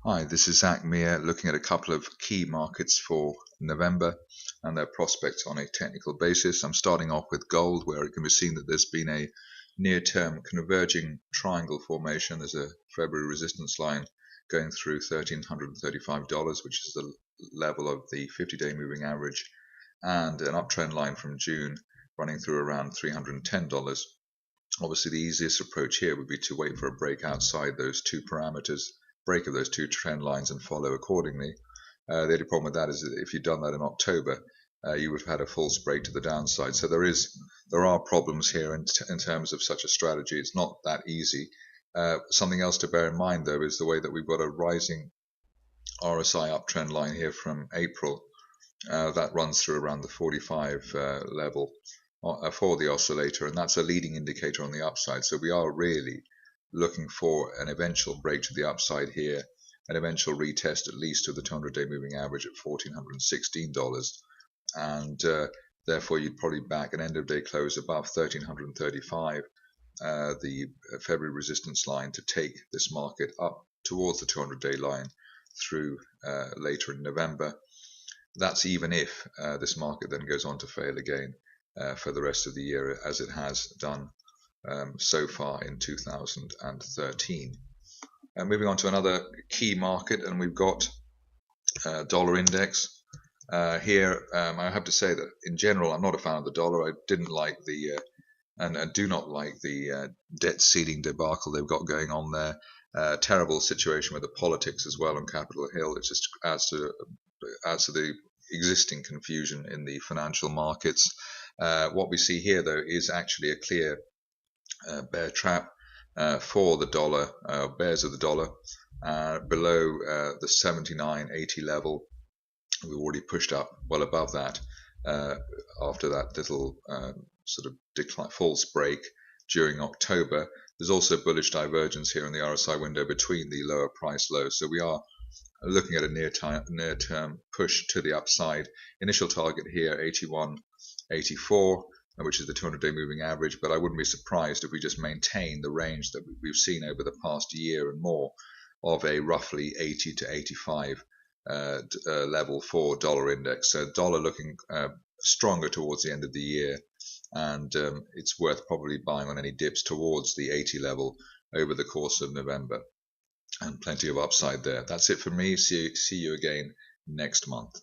Hi, this is Zach Meir looking at a couple of key markets for November and their prospects on a technical basis. I'm starting off with gold, where it can be seen that there's been a near-term converging triangle formation. There's a February resistance line going through $1,335, which is the level of the 50-day moving average, and an uptrend line from June running through around $310. Obviously, the easiest approach here would be to wait for a break outside those two parameters, break of those two trend lines, and follow accordingly. The only problem with that is that if you'd done that in October, you would have had a false break to the downside. So there are problems here in terms of such a strategy. It's not that easy. Something else to bear in mind, though, is the way that we've got a rising RSI uptrend line here from April. That runs through around the 45 level for the oscillator, and that's a leading indicator on the upside. So we are really looking for an eventual break to the upside here, an eventual retest at least of the 200-day moving average at $1,416, and therefore you'd probably back an end-of-day close above 1,335, the February resistance line, to take this market up towards the 200-day line through later in November. That's even if this market then goes on to fail again for the rest of the year, as it has done so far in 2013. Moving on to another key market, and we've got dollar index. Here, I have to say that in general, I'm not a fan of the dollar. I didn't like and do not like the debt ceiling debacle they've got going on there. Terrible situation with the politics as well on Capitol Hill. It just adds to the existing confusion in the financial markets. What we see here, though, is actually a clear bear trap for the dollar, bears of the dollar, below the 79.80 level. We've already pushed up well above that after that little sort of decline, false break during October. There's also bullish divergence here in the RSI window between the lower price lows. So we are looking at a near-term push to the upside. Initial target here, 81.84, which is the 200-day moving average, but I wouldn't be surprised if we just maintain the range that we've seen over the past year and more of a roughly 80 to 85 level for dollar index. So dollar looking stronger towards the end of the year, and it's worth probably buying on any dips towards the 80 level over the course of November, and plenty of upside there. That's it for me. See you again next month.